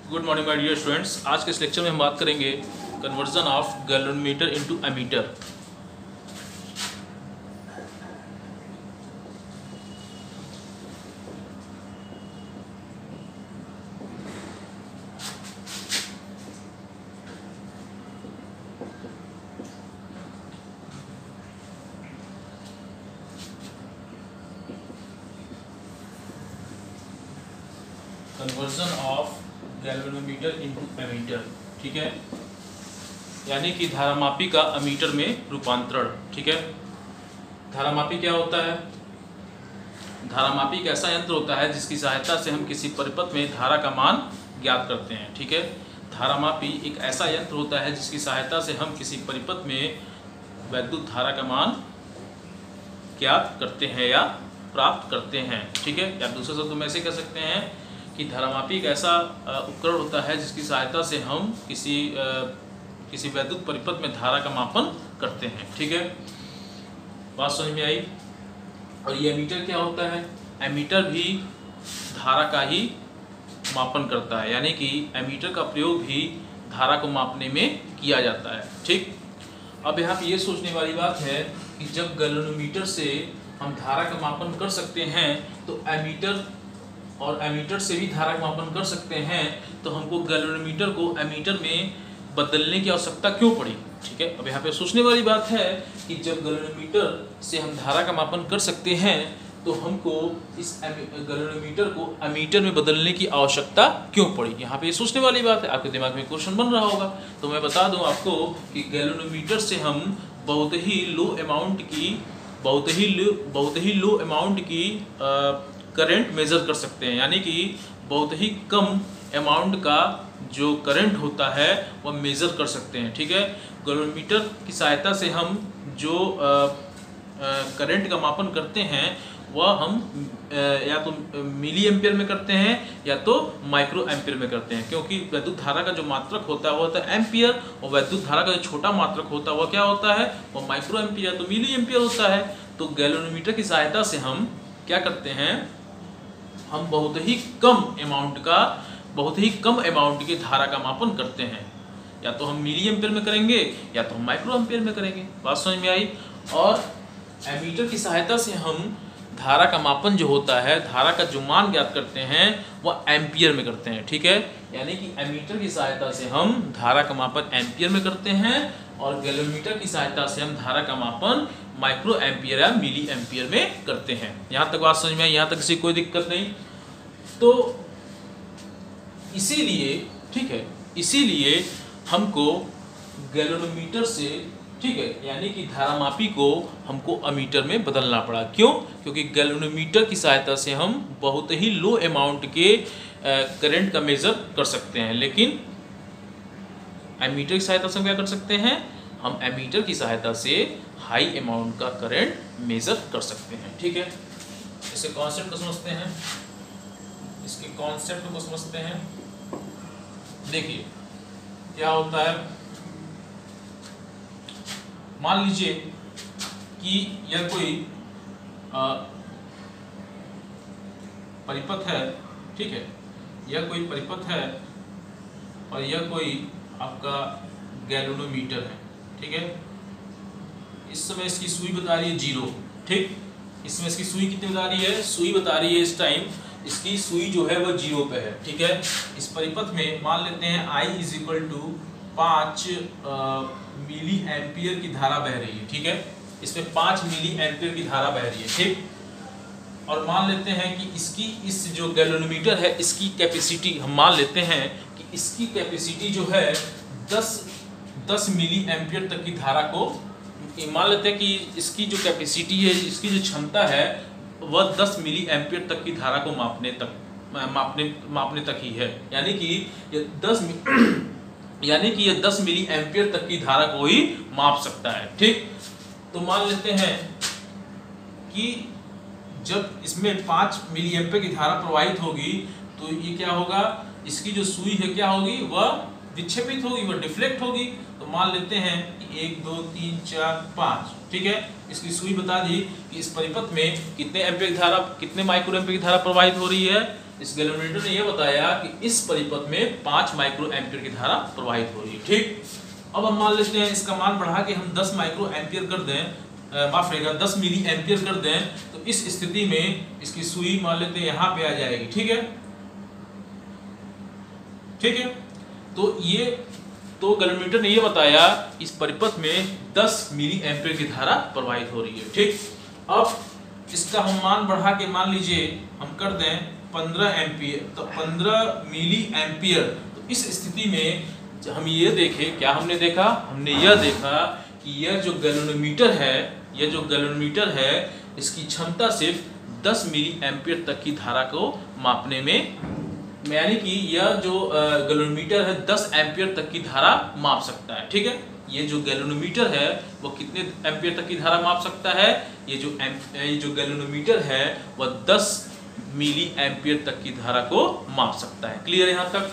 Good morning my dear students. आज के इस लेक्चर में हम बात करेंगे conversion of galvanometer into ammeter. Conversion of galvanometer into ammeter, ठीक है, यानी कि धारामापी का अमीटर में रूपांतरण। ठीक है, धारामापी क्या होता है? धारामापी एक ऐसा यंत्र होता है जिसकी सहायता से हम किसी परिपथ में धारा का मान ज्ञात करते हैं। ठीक है, धारामापी एक ऐसा यंत्र होता है जिसकी सहायता से हम किसी परिपथ में वैद्युत धारा का मान ज्ञात करते हैं या प्राप्त करते हैं। ठीक है, या दूसरे शब्दों में ऐसे कह सकते हैं कि धारामापी एक ऐसा उपकरण होता है जिसकी सहायता से हम किसी वैद्युत परिपथ में धारा का मापन करते हैं। ठीक है, बात समझ में आई। और ये एमीटर क्या होता है? एमीटर भी धारा का ही मापन करता है, यानी कि एमीटर का प्रयोग भी धारा को मापने में किया जाता है। ठीक, अब यहाँ पे ये सोचने वाली बात है कि जब गैल्वेनोमीटर से हम धारा का मापन कर सकते हैं तो एमीटर से भी धारा का मापन कर सकते हैं, तो हमको गैल्वेनोमीटर को एमीटर में बदलने की आवश्यकता क्यों पड़ी? ठीक है, अब यहाँ पे सोचने वाली बात है कि जब गैल्वेनोमीटर से हम धारा का मापन कर सकते हैं तो हमको इस गैल्वेनोमीटर को एमीटर में बदलने की आवश्यकता क्यों पड़ी? यहाँ पे सोचने वाली बात है, आपके दिमाग में क्वेश्चन बन रहा होगा। तो मैं बता दूं आपको कि गैल्वेनोमीटर से हम बहुत ही लो अमाउंट की करंट मेजर कर सकते हैं, यानी कि बहुत ही कम अमाउंट का जो करंट होता है वह मेज़र कर सकते हैं। ठीक है, गैल्वेनोमीटर की सहायता से हम जो करंट का मापन करते हैं वह हम या तो मिली एम्पियर में करते हैं या तो माइक्रो एम्पियर में करते हैं, क्योंकि वैद्युत धारा का जो मात्रक होता है वह होता है एम्पियर, और वैद्युत धारा का जो छोटा मात्रक होता है वह क्या होता है? वह माइक्रो एम्पियर या तो मिली एम्पियर होता है। तो गैल्वेनोमीटर की सहायता से हम क्या करते हैं? हम बहुत ही कम अमाउंट की धारा का मापन करते हैं, या तो हम मिली एम्पियर में करेंगे या तो हम माइक्रो एम्पियर में करेंगे। बात समझ में आई। और एमीटर की सहायता से हम धारा का मापन जो होता है, धारा का जो मान ज्ञात करते हैं वह एम्पियर में करते हैं। ठीक है, यानी कि एमीटर की सहायता से हम धारा का मापन एम्पियर में करते हैं और गैल्वेनोमीटर की सहायता से हम धारा का मापन माइक्रो एम्पियर या मिली एम्पियर में करते हैं। यहाँ तक बात समझ में आई? यहाँ तक किसी कोई दिक्कत नहीं? तो इसीलिए हमको गैल्वेनोमीटर से, ठीक है, यानी कि धारामापी को हमको अमीटर में बदलना पड़ा। क्यों? क्योंकि गैल्वेनोमीटर की सहायता से हम बहुत ही लो अमाउंट के करंट का मेजर कर सकते हैं, लेकिन एमीटर की सहायता से हम क्या कर सकते हैं? हम एमीटर की सहायता से हाई अमाउंट का करंट मेजर कर सकते हैं। ठीक है, इसके कॉन्सेप्ट को समझते हैं। देखिए क्या होता है। मान लीजिए कि यह कोई परिपथ है, ठीक है, यह कोई परिपथ है और यह कोई आपका गैल्वेनोमीटर है। ठीक है, इस समय इसकी सुई बता रही है 0। ठीक, इसमें इसकी सुई कितनी बता रही है? सुई बता रही है इस टाइम इसकी सुई जो है वह 0 पे है। ठीक है, इस परिपथ में मान लेते हैं I = 5 मिली एम्पियर की धारा बह रही है। ठीक है, इसमें 5 मिली एम्पियर की धारा बह रही है। ठीक, और मान लेते हैं कि इस जो गैल्वेनोमीटर है इसकी कैपेसिटी हम मान लेते हैं कि इसकी कैपेसिटी जो है 10 मिली एम्पियर तक की धारा को, मान लेते हैं कि इसकी जो कैपेसिटी है, इसकी जो क्षमता है वह 10 मिली एम्पियर तक की धारा को मापने तक ही है, यानी कि ये 10 मिली एम्पियर तक की धारा को ही माप सकता है। ठीक, तो मान लेते हैं कि जब इसमें 5 मिली एम्पियर की धारा प्रवाहित होगी तो ये क्या होगा? इसकी जो सुई है क्या होगी? वह विक्षेपित होगी, वह डिफ्लेक्ट होगी। तो मान लेते हैं कि 1 2 3 4 5, ठीक है, इसकी सुई बता दी कि इस परिपथ में कितने माइक्रो एम्पियर की धारा प्रवाहित हो रही है? इस गैल्वेनोमीटर ने यह बताया कि इस परिपथ में 5 माइक्रो एम्पियर की धारा प्रवाहित हो रही है। ठीक, अब हम मान लेते हैं इसका मान बढ़ा के हम 10 माइक्रो एम्पियर कर दें, माफ करिएगा 10 मिली एम्पियर कर दें, तो इस स्थिति में इसकी सुई मान लेते हैं यहाँ पे आ जाएगी। ठीक है, ठीक है, तो गैल्वेनोमीटर ने यह बताया इस परिपथ में 10 मिली एम्पियर की धारा प्रवाहित हो रही है। ठीक, अब इसका हम मान बढ़ा के मान लीजिए हम कर दें 15 एम्पियर, तो 15 मिली एम्पियर। तो इस स्थिति में हम ये देखें, क्या हमने देखा, हमने यह देखा कि यह जो गैल्वेनोमीटर है इसकी क्षमता सिर्फ 10 मिली एम्पियर तक की धारा को मापने में, यानी कि यह जो गैल्वेनोमीटर है 10 एम्पियर तक की धारा माप सकता है। ठीक है, ये जो गैल्वेनोमीटर है वो कितने एम्पियर तक की धारा माप सकता है, ये जो गैल्वेनोमीटर है वह 10 मिली एम्पियर तक की धारा को माप सकता है। क्लियर यहाँ तक।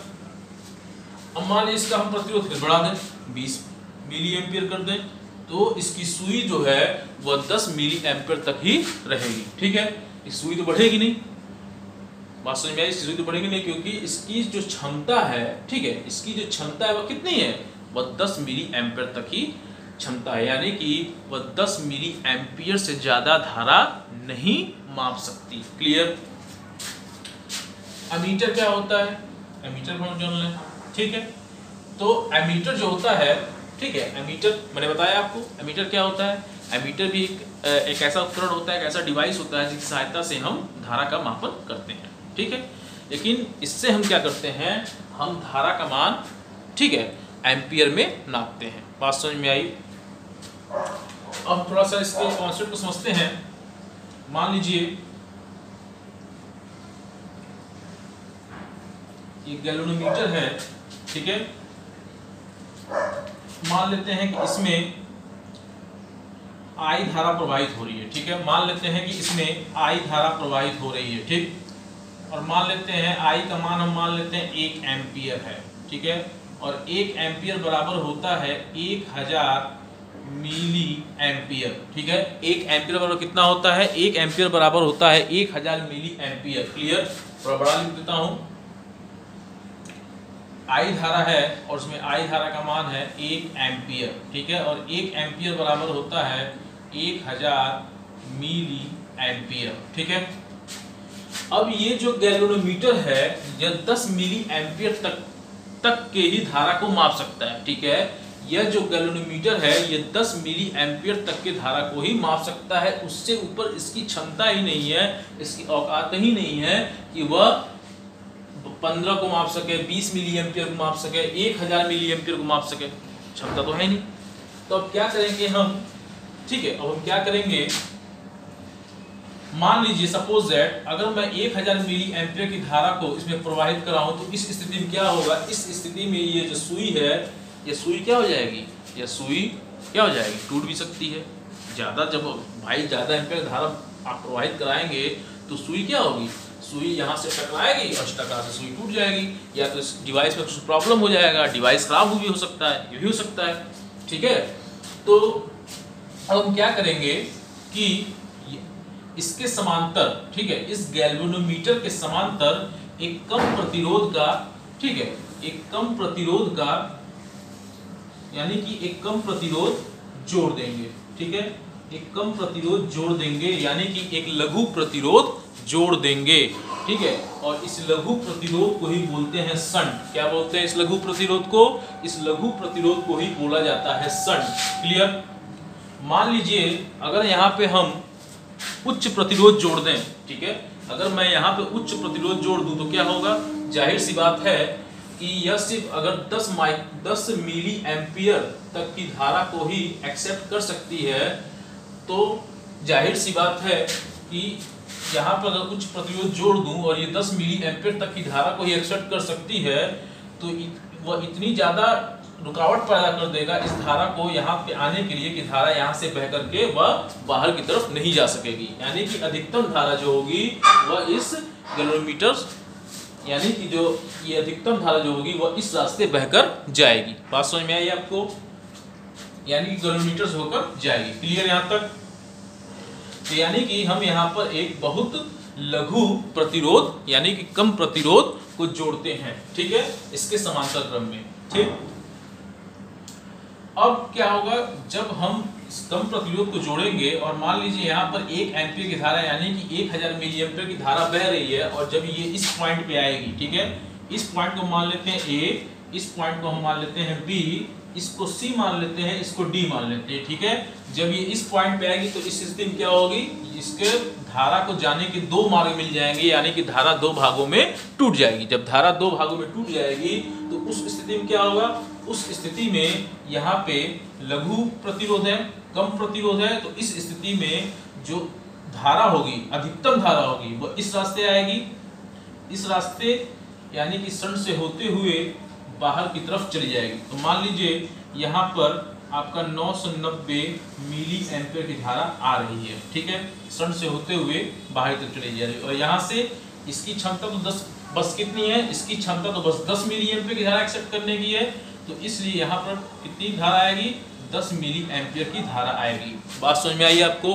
अब मान लीजिए इसका हम प्रतिरोध फिर बढ़ा दें, 20 मिली एम्पियर कर दें, तो इसकी सुई जो है वह 10 मिली एम्पियर तक ही रहेगी। ठीक है, इस सुई तो बढ़ेगी नहीं, बात समझ में आई, इसकी सुई तो बढ़ेगी नहीं, क्योंकि इसकी जो क्षमता है, ठीक है, इसकी जो क्षमता है वह कितनी है, वह 10 मिली एम्पियर तक ही क्षमता है, यानी कि वह 10 मिली एम्पियर से ज्यादा धारा नहीं माप सकती। क्लियर। एमीटर क्या होता है, एमीटर को हम जान लें। ठीक है, तो एमीटर जो होता है, ठीक है, एमीटर मैंने बताया आपको, एमीटर क्या होता है, एमीटर भी एक ऐसा उपकरण होता है, एक ऐसा डिवाइस होता है जिसकी सहायता से हम धारा का मापन करते हैं। ठीक है, लेकिन इससे हम क्या करते हैं, हम धारा का मान, ठीक है, एम्पियर में नापते हैं। बात समझ में आई। अब थोड़ा सा इसके कॉन्सेप्ट को समझते हैं। मान लीजिए ये गैल्वेनोमीटर है, ठीक है, मान लेते हैं कि इसमें आई धारा प्रवाहित हो रही है। ठीक है, मान लेते हैं कि इसमें आई धारा प्रवाहित हो रही है। ठीक, और मान लेते हैं आई का मान हम मान लेते हैं 1 एम्पियर है। ठीक है, और 1 एम्पियर बराबर होता है 1000 मिली एम्पियर। ठीक है, 1 एम्पियर बराबर कितना होता है, 1 एम्पियर बराबर होता है 1000 मिली एम्पियर। क्लियर। थोड़ा बड़ा लिख देता हूं, आई धारा है और उसमें आई धारा का मान है 1 एम्पियर। ठीक है, और 1 एम्पियर बराबर होता है 1000 मिली एम्पियर। ठीक है, अब ये जो गैल्वेनोमीटर है यह 10 मिली एम्पियर तक के ही धारा को माप सकता है। ठीक है, यह जो गैल्वेनोमीटर है यह 10 मिली एम्पियर तक के धारा को ही माप सकता है, उससे ऊपर इसकी क्षमता ही नहीं है, इसकी औकात ही नहीं है कि वह 15 को माप सके, 20 मिली एम्पियर को माप सके, 1000 मिली एम्पियर को माप सके, क्षमता तो है नहीं। तो अब क्या करेंगे हम, ठीक है, अब हम क्या करेंगे, मान लीजिए सपोज दैट अगर मैं 1000 मिली एम्पियर की धारा को इसमें प्रवाहित कराऊं तो इस स्थिति में क्या होगा, इस स्थिति में ये जो सुई है, ये सुई क्या हो जाएगी, ये सुई क्या हो जाएगी, टूट भी सकती है। ज़्यादा जब भाई ज़्यादा एम्पियर धारा आप प्रवाहित कराएंगे तो सुई क्या होगी, सुई यहाँ से टकराएगी और टकरा से सुई टूट जाएगी, या तो इस डिवाइस में कुछ प्रॉब्लम हो जाएगा, डिवाइस खराब भी हो सकता है, ये भी हो सकता है। ठीक है, तो अब हम क्या करेंगे कि इसके समांतर, ठीक है, इस गैल्वेनोमीटर के समांतर एक कम प्रतिरोध का, ठीक है, एक कम प्रतिरोध का, यानी कि एक कम प्रतिरोध जोड़ देंगे। ठीक है, एक कम प्रतिरोध जोड़ देंगे, यानी कि एक लघु प्रतिरोध जोड़ देंगे। ठीक है, और इस लघु प्रतिरोध को ही बोलते हैं शंट। क्या बोलते हैं इस लघु प्रतिरोध को, इस लघु प्रतिरोध को ही बोला जाता है शंट। क्लियर। मान लीजिए अगर यहाँ पे हम उच्च प्रतिरोध जोड़ दें, ठीक है, अगर मैं यहाँ पे उच्च प्रतिरोध जोड़ दूं तो क्या होगा, जाहिर सी बात है कि यह सिर्फ अगर 10 मिली एम्पियर तक की धारा को ही एक्सेप्ट कर सकती है, तो जाहिर सी बात है कि यहाँ पर अगर उच्च प्रतिरोध जोड़ दूं और ये 10 मिली एम्पियर तक की धारा को ही एक्सेप्ट कर सकती है, तो वह इतनी ज़्यादा रुकावट पैदा कर देगा इस धारा को यहाँ पे आने के लिए कि धारा यहाँ से बह करके वह बाहर की तरफ नहीं जा सकेगी। यानी कि अधिकतम धारा जो होगी वह इस गैल्वेनोमीटर, यानी कि जो ये अधिकतम धारा जो होगी वह इस रास्ते बहकर जाएगी। बात समझ में आई आपको, यानी कि गैल्वेनोमीटर से होकर जाएगी। क्लियर यहाँ तक। तो यानी कि हम यहाँ पर एक बहुत लघु प्रतिरोध यानी कि कम प्रतिरोध को जोड़ते हैं, ठीक है, इसके समांतर क्रम में। ठीक, अब क्या होगा जब हम इस कम प्रतिरोध को जोड़ेंगे और मान लीजिए यहाँ पर 1 एम्पीयर की धारा यानी कि 1000 मिली एम्पीयर की धारा बह रही है और जब ये इस पॉइंट पे आएगी, ठीक है, इस पॉइंट को मान लेते हैं A, इस पॉइंट को हम मान लेते हैं B, इसको C मान लेते हैं, इसको D मान लेते हैं, ठीक है। जब ये इस पॉइंट पे आएगी तो इस स्थिति में क्या होगी, इसके धारा को जाने के 2 मार्ग मिल जाएंगे यानी कि धारा 2 भागों में टूट जाएगी। जब धारा 2 भागों में टूट जाएगी तो उस स्थिति में क्या होगा, उस स्थिति में यहाँ पे लघु प्रतिरोध है, कम प्रतिरोध है, तो इस स्थिति में जो धारा होगी, अधिकतम धारा होगी, वो इस रास्ते आएगी, इस रास्ते यानी कि शंट से होते हुए बाहर की तरफ चली जाएगी। तो मान लीजिए यहाँ पर आपका 990 मिली एम्पीयर की धारा आ रही है, ठीक है, शंट से होते हुए बाहर की तरफ चली जा रही है और यहाँ से इसकी क्षमता तो 10 बस कितनी है, इसकी क्षमता तो बस 10 मिली एम्पीयर की धारा एक्सेप्ट करने की है, तो इसलिए यहाँ पर कितनी धारा आएगी, 10 मिली एम्पीयर की धारा आएगी। बात समझ में आई आपको,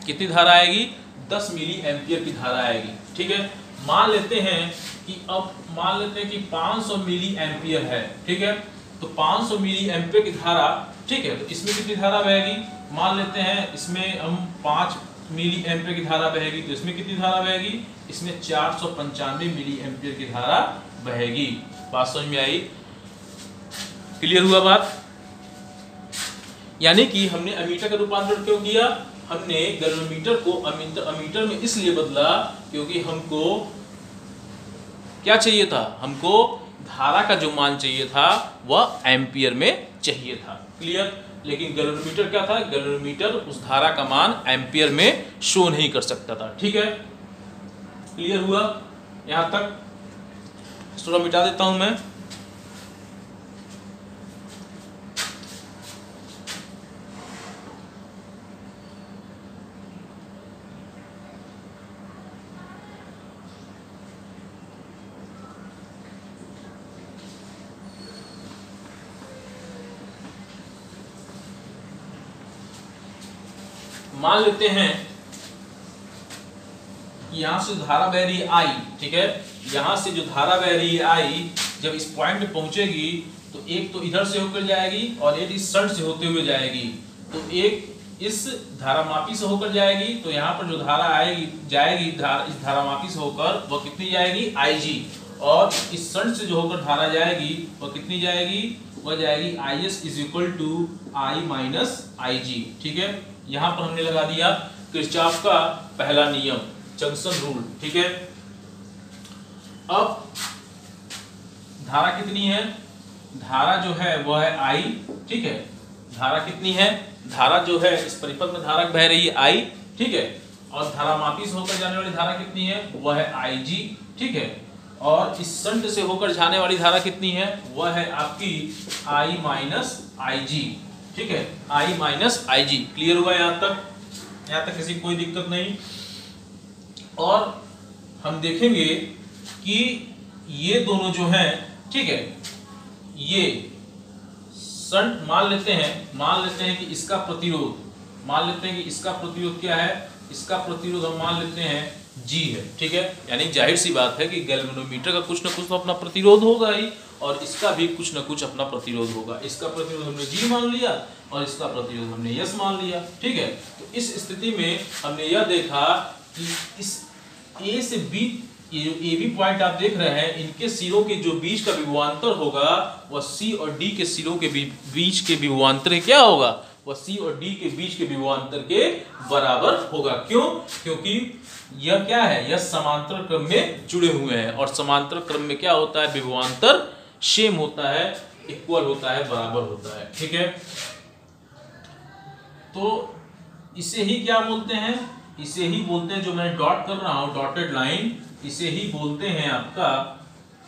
कितनी धारा आएगी, 10 मिली एम्पीयर की धारा आएगी, ठीक है। मान लेते हैं कि अब मान लेते हैं कि 500 मिली एम्पीयर है, ठीक है, तो 500 मिली एम्पीयर की धारा, ठीक है, तो इसमें कितनी धारा बहेगी, मान लेते हैं इसमें हम 5 मिली एम्पीयर की धारा बहेगी, तो इसमें कितनी धारा बहेगी, इसमें 495 मिली एम्पीयर की धारा बहेगी। बात समझ में आई, क्लियर हुआ बात। यानी कि हमने अमीटर का रूपांतरण क्यों किया, हमने गैल्वेनोमीटर को अमीटर में इसलिए बदला क्योंकि हमको क्या चाहिए था, हमको धारा का जो मान चाहिए था वह एम्पियर में चाहिए था, क्लियर। लेकिन गैल्वेनोमीटर क्या था, गैल्वेनोमीटर उस धारा का मान एम्पियर में शो नहीं कर सकता था, ठीक है, क्लियर हुआ यहां तक। थोड़ा मिटा देता हूं मैं। मान लेते हैं यहां से धारा बह रही है I, ठीक है, यहां से जो धारा बह रही है I जब इस पॉइंट पे पहुंचेगी तो एक तो इधर से होकर जाएगी और एक इस शंट से होते हुए जाएगी, तो एक इस धारामापी से होकर जाएगी, तो यहाँ पर जो धारा आएगी जाएगी इस धारामापी से होकर वह कितनी जाएगी, IG, और इस शंट से जो होकर धारा जाएगी वह कितनी जाएगी, वह जाएगी IS is equal to I minus IG, ठीक है। यहाँ पर हमने लगा दिया किरचॉफ का पहला नियम, जंक्शन रूल, ठीक है। अब धारा कितनी है, धारा जो है वह है I, ठीक है, धारा कितनी है, धारा जो है इस परिपथ में धारा बह रही है I, ठीक है, और धारामापी से होकर जाने वाली धारा कितनी है, वह है IG, ठीक है, और इस शंट से होकर जाने वाली धारा कितनी है, वह है आपकी I माइनस IG, ठीक है, I माइनस IG। क्लियर हुआ यहाँ तक किसी कोई दिक्कत नहीं। और हम देखेंगे कि ये दोनों जो हैं, ठीक है, ये शंट मान लेते हैं कि इसका प्रतिरोध क्या है, इसका प्रतिरोध हम मान लेते हैं G है, ठीक है। यानी जाहिर सी बात है कि गैल्वेनोमीटर का कुछ ना कुछ तो अपना प्रतिरोध होगा ही और इसका भी कुछ ना कुछ अपना प्रतिरोध होगा। इसका प्रतिरोध हमने G मान लिया और इसका प्रतिरोध हमने S मान लिया, ठीक है। तो इस स्थिति में हमने यह देखा कि इस A से B, ये जो AB पॉइंट आप देख रहे हैं, इनके सिरों के जो बीच का विभवांतर होगा वह C और D के सिरों के बीच के विभवांतर क्या होगा, वह C और D के बीच के विभवांतर के बराबर होगा। क्यों, क्योंकि यह क्या है, यह समांतर क्रम में जुड़े हुए हैं और समांतर क्रम में क्या होता है, विभवांतर सेम होता है, इक्वल होता है, बराबर होता है, ठीक है। तो इसे ही क्या बोलते हैं, इसे ही बोलते हैं, जो मैं डॉट कर रहा हूं, डॉटेड लाइन, इसे ही बोलते हैं आपका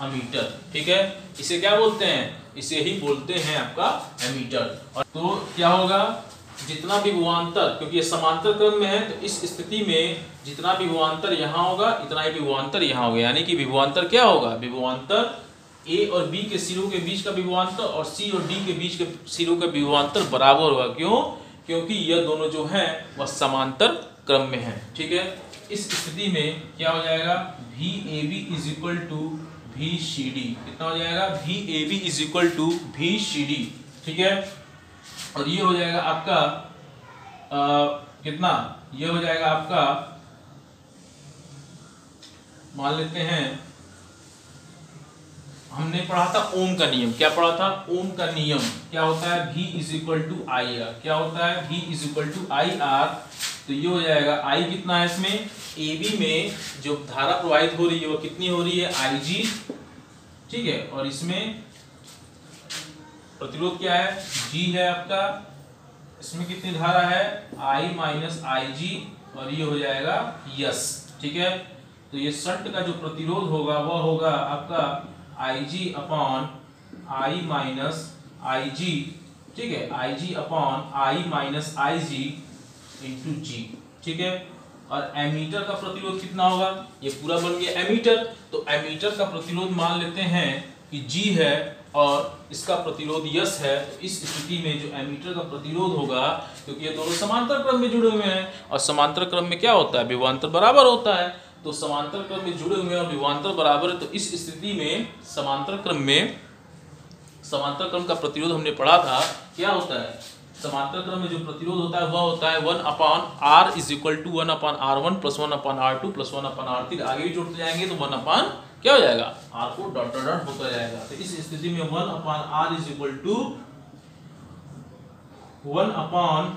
एमीटर, ठीक है। इसे क्या बोलते हैं, इसे ही बोलते हैं आपका एमीटर। और तो क्या होगा, जितना भी विभवांतर, क्योंकि ये समांतर क्रम में है, तो इस स्थिति में जितना भी विभवांतर यहाँ होगा इतना ही विभवांतर यहाँ होगा, यानी कि विभवांतर क्या होगा, विभवांतर A और B के सिरों के बीच का विभवांतर और C और D के बीच के सिरों का विभवांतर बराबर होगा। क्यों, क्योंकि यह दोनों जो हैं वह समांतर क्रम में है, ठीक है। इस स्थिति में क्या हो जाएगा, V A B is equal to V C D, कितना हो जाएगा, V A B is equal to V C D, ठीक है। और ये हो जाएगा आपका कितना, ये हो जाएगा आपका, मान लेते हैं हमने पढ़ा था ओम का नियम, क्या पढ़ा था, ओम का नियम क्या होता है, V is equal to I R, क्या होता है, V is equal to I R. तो ये हो जाएगा I कितना है इसमें, ए बी में जो धारा प्रवाहित हो रही है वो कितनी हो रही है, आई जी, ठीक है। और इसमें प्रतिरोध क्या है, G है आपका, इसमें कितनी धारा है, I माइनस आई जी, और ये हो जाएगा यस, ठीक है। तो ये शंट का जो प्रतिरोध होगा वह होगा आपका आई G upon I minus I G, ठीक है, I G upon I minus I G into G, ठीक है। और एमीटर का प्रतिरोध कितना होगा, ये पूरा बन गया एमीटर, तो एमीटर का प्रतिरोध मान लेते हैं कि जी है और इसका प्रतिरोध यस है। तो इस स्थिति में जो एमीटर का प्रतिरोध होगा, क्योंकि ये दोनों समांतर क्रम में जुड़े हुए हैं और समांतर क्रम में क्या होता है, विभवांतर बराबर होता है, तो समांतर क्रम में जुड़े हुए हैं और विभवांतर बराबर है। तो इस स्थिति में समांतर क्रम का प्रतिरोध हमने पढ़ा था, क्या होता है, समांतर क्रम में जो प्रतिरोध होता है वह होता है 1 upon R is equal to 1 upon R1 plus 1 upon R2 plus 1 upon R3, आगे भी जोड़ते जाएंगे तो 1 अपॉन क्या हो जाएगा, R4 डॉट डॉट डॉट होता जाएगा। तो इस स्थिति में 1 upon R is equal to 1 upon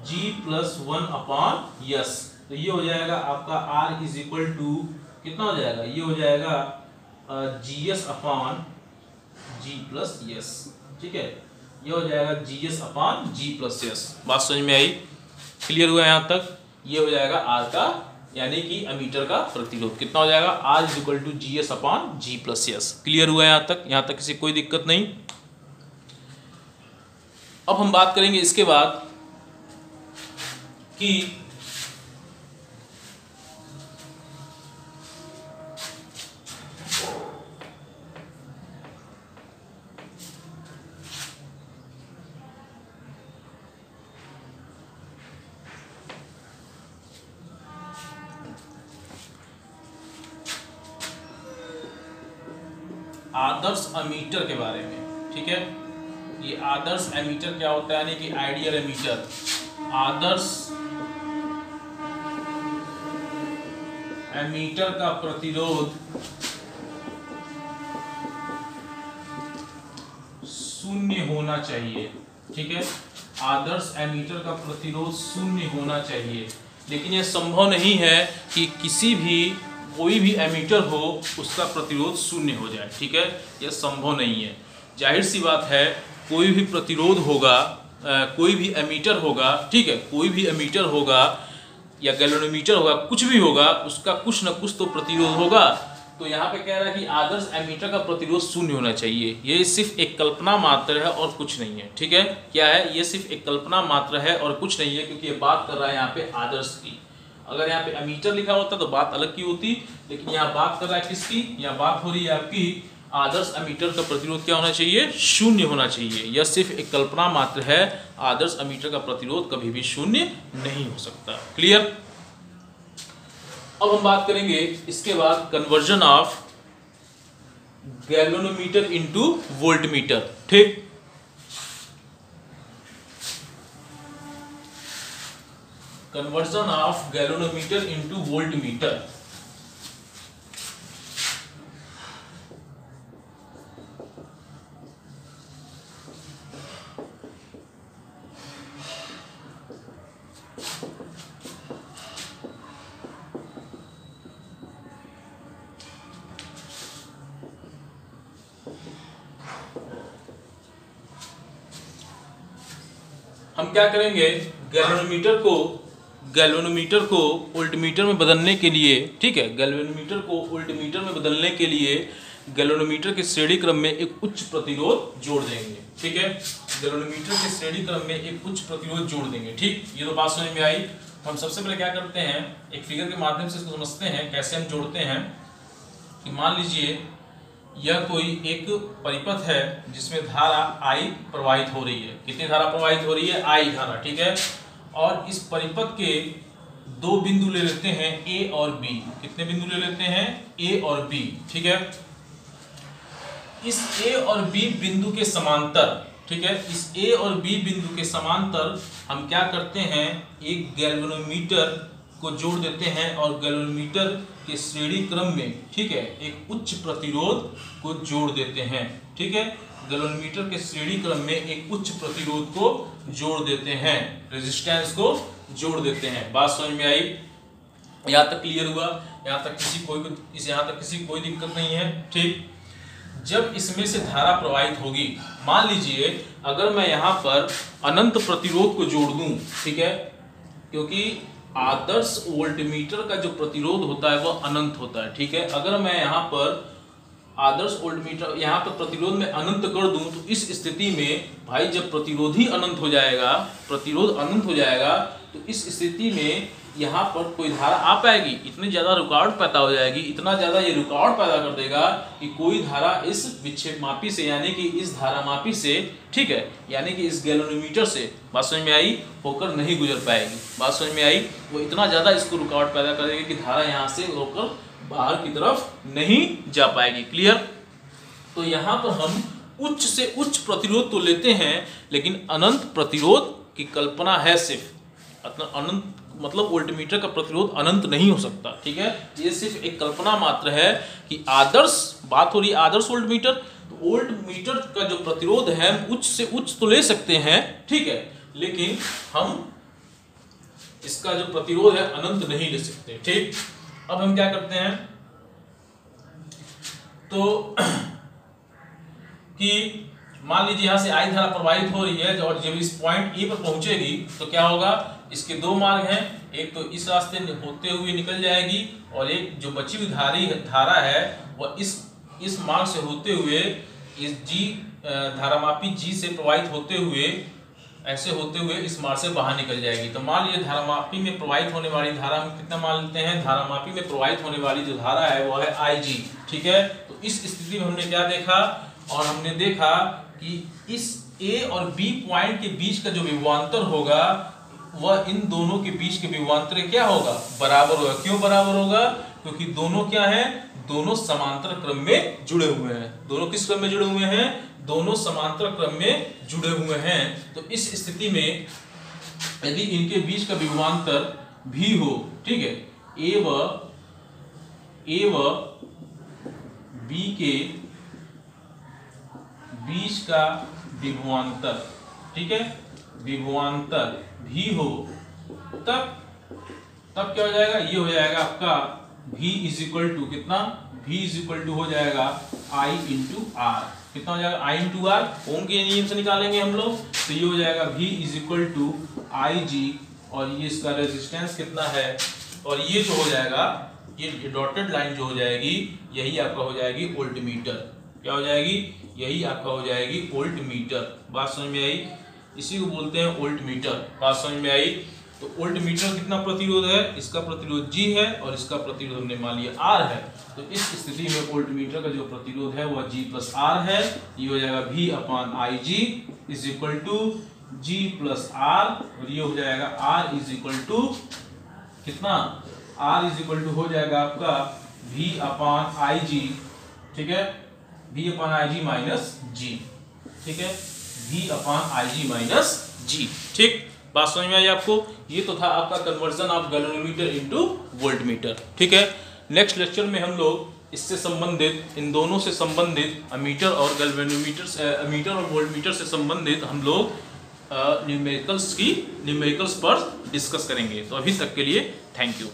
G plus 1 upon S. तो ये हो जाएगा आपका R इज इक्वल टू कितना हो जाएगा, ये हो जाएगा GS upon G plus yes, ठीक है। ये हो जाएगा GS upon G plus yes. बात समझ में आई, क्लियर हुआ यहाँ तक। ये हो जाएगा R का यानी कि एमीटर का प्रतिरोध कितना हो जाएगा, R is equal to GS upon G plus S. Clear हुआ यहाँ तक, यहाँ तक किसी कोई दिक्कत नहीं। अब हम बात करेंगे इसके बाद कि आदर्श एमीटर के बारे में, ठीक है। ये आदर्श एमीटर क्या होता है, यानी कि आइडियल एमीटर, आदर्श एमीटर का प्रतिरोध शून्य होना चाहिए, ठीक है। आदर्श एमीटर का प्रतिरोध शून्य होना चाहिए, लेकिन यह संभव नहीं है कि किसी भी कोई भी एमीटर हो उसका प्रतिरोध शून्य हो जाए, ठीक है, यह संभव नहीं है। जाहिर सी बात है, कोई भी प्रतिरोध होगा, कोई भी एमीटर होगा, ठीक है, कोई भी एमीटर होगा या गैल्वेनोमीटर होगा, कुछ भी होगा, उसका कुछ न कुछ तो प्रतिरोध होगा। तो यहाँ पे कह रहा है कि आदर्श एमीटर का प्रतिरोध शून्य होना चाहिए। ये सिर्फ एक कल्पना मात्र है और कुछ नहीं है, ठीक है। क्या है, ये सिर्फ एक कल्पना मात्र है और कुछ नहीं है, क्योंकि ये बात कर रहा है यहाँ पे आदर्श की। अगर यहाँ पे एमीटर लिखा होता तो बात अलग की होती, लेकिन यहाँ बात कर रहा है किसकी, यहाँ बात हो रही है आपकी आदर्श एमीटर का प्रतिरोध क्या होना चाहिए, शून्य होना चाहिए। यह सिर्फ एक कल्पना मात्र है, आदर्श एमीटर का प्रतिरोध कभी भी शून्य नहीं हो सकता। क्लियर। अब हम बात करेंगे इसके बाद conversion of galvanometer into voltmeter, ठीक। Conversion of galvanometer into voltmeter. हम क्या करेंगे, गैल्वेनोमीटर को वोल्टमीटर में बदलने के लिए, ठीक है, गैल्वेनोमीटर को वोल्टमीटर में बदलने के लिए गैल्वेनोमीटर के श्रेणी क्रम में एक उच्च प्रतिरोध जोड़ देंगे, ठीक है। गैल्वेनोमीटर के श्रेणी क्रम में एक उच्च प्रतिरोध जोड़ देंगे, ठीक। ये तो बात समझ में आई। तो हम सबसे पहले क्या करते हैं, एक फिगर के माध्यम से इसको समझते हैं कैसे हम जोड़ते हैं। कि मान लीजिए यह कोई एक परिपथ है जिसमें धारा I प्रवाहित हो रही है। कितनी धारा प्रवाहित हो रही है, I धारा, ठीक है। और इस परिपथ के दो बिंदु ले लेते हैं ए और बी। कितने बिंदु ले लेते हैं? ए और बी। ठीक है, इस ए और बी बिंदु के समांतर, ठीक है, इस ए और बी बिंदु के समांतर हम क्या करते हैं, एक गैल्वेनोमीटर को जोड़ देते हैं और गैल्वेनोमीटर के श्रेणी क्रम में, ठीक है, एक उच्च प्रतिरोध को जोड़ देते हैं। ठीक है, गैल्वेनोमीटर के श्रेणी क्रम में एक उच्च प्रतिरोध को जोड़ देते हैं, रेजिस्टेंस को जोड़ देते हैं। बात समझ में आई? यहाँ तक क्लियर हुआ? यहाँ तक किसी कोई दिक्कत नहीं है? ठीक, जब इसमें से धारा प्रवाहित होगी, मान लीजिए अगर मैं यहाँ पर अनंत प्रतिरोध को जोड़ दूं, ठीक है, क्योंकि आदर्श वोल्टमीटर का जो प्रतिरोध होता है वह अनंत होता है। ठीक है, अगर मैं यहाँ पर आदर्श वोल्टमीटर यहाँ पर प्रतिरोध में अनंत कर दूं तो इस स्थिति में भाई जब प्रतिरोध ही अनंत हो जाएगा, प्रतिरोध अनंत हो जाएगा, तो इस स्थिति में यहाँ पर कोई धारा आ पाएगी? इतनी ज़्यादा रुकावट पैदा हो जाएगी, इतना ज़्यादा ये रुकावट पैदा कर देगा कि कोई धारा इस विक्षेपमापी से, यानी कि इस धारामापी से, ठीक है, यानी कि इस गैल्वेनोमीटर से, बात समझ में आई, होकर नहीं गुजर पाएगी। बात समझ में आई? वो इतना ज़्यादा इसको रुकावट पैदा कर देगा कि धारा यहाँ से होकर बाहर की तरफ नहीं जा पाएगी। क्लियर? तो यहाँ पर हम उच्च से उच्च प्रतिरोध तो लेते हैं, लेकिन अनंत प्रतिरोध की कल्पना है सिर्फ। अनंत मतलब वोल्टमीटर का प्रतिरोध अनंत नहीं हो सकता। ठीक है, ये सिर्फ एक कल्पना मात्र है कि आदर्श, बात हो रही है आदर्श वोल्टमीटर, तो वोल्टमीटर का जो प्रतिरोध है उच्च से उच्च तो ले सकते हैं, ठीक है, लेकिन हम इसका जो प्रतिरोध है अनंत नहीं ले सकते। ठीक, अब हम क्या करते हैं, तो कि मान लीजिए यहाँ से आई धारा प्रवाहित हो रही है और जब इस पॉइंट ए पर पहुंचेगी तो क्या होगा, इसके दो मार्ग हैं, एक तो इस रास्ते होते हुए निकल जाएगी और एक जो बची हुई धारा है वह इस मार्ग से होते हुए इस जी धारामापी जी से प्रवाहित होते हुए, ऐसे होते हुए इस मार्ग से बाहर निकल जाएगी। तो मान लीजिए धारामापी में प्रवाहित होने वाली धारा हम कितना मान लेते हैं, धारामापी में प्रवाहित होने वाली जो धारा है वह है IG। ठीक है, तो इस स्थिति में हमने क्या देखा, और हमने देखा कि इस A और B पॉइंट के बीच का जो विभवांतर होगा वह इन दोनों के बीच के विभवांतर क्या होगा, बराबर होगा। क्यों बराबर होगा? क्योंकि दोनों क्या है, दोनों समांतर क्रम में जुड़े हुए हैं। दोनों किस क्रम में जुड़े हुए हैं? दोनों समांतर क्रम में जुड़े हुए हैं। तो इस स्थिति में यदि इनके बीच का विभवांतर भी हो, ठीक है, ए व बी के बीच का विभवांतर, ठीक है, विभवांतर भी हो, तब क्या हो जाएगा, ये हो जाएगा आपका V इज इक्वल टू कितना, V इज इक्वल टू हो जाएगा I इंटू आर। कितना हो जाएगा, I इंटू आर, ओम के नियम से निकालेंगे हम लोग, तो ये हो जाएगा V is equal to IG, और ये इसका रेजिस्टेंस कितना है, और ये जो हो जाएगा, ये डॉटेड लाइन जो हो जाएगी, यही आपका हो जाएगी वोल्टमीटर। क्या हो जाएगी? यही आपका हो जाएगी वोल्टमीटर। बात समझ में आई? इसी को बोलते हैं वोल्टमीटर। बात समझ में आई? तो वोल्टमीटर कितना प्रतिरोध है, इसका प्रतिरोध G है और इसका प्रतिरोध हमने मान लिया R है। तो इस स्थिति में वोल्टमीटर का जो प्रतिरोध है वह G प्लस R है। ये हो जाएगा V upon IG is equal to G प्लस R, और ये हो जाएगा R इज इक्वल टू कितना, R इज इक्वल टू हो जाएगा आपका V अपॉन IG, ठीक है, V upon IG minus G, ठीक है, V upon IG minus G। ठीक, बात समझ में आई आपको? ये तो था आपका conversion of galvanometer into voltmeter. ठीक है, नेक्स्ट लेक्चर में हम लोग इससे संबंधित, इन दोनों से संबंधित अमीटर और गैल्वेनोमीटर, अमीटर और वोल्टमीटर से संबंधित हम लोग न्यूमेरिकल्स पर डिस्कस करेंगे। तो अभी तक के लिए थैंक यू।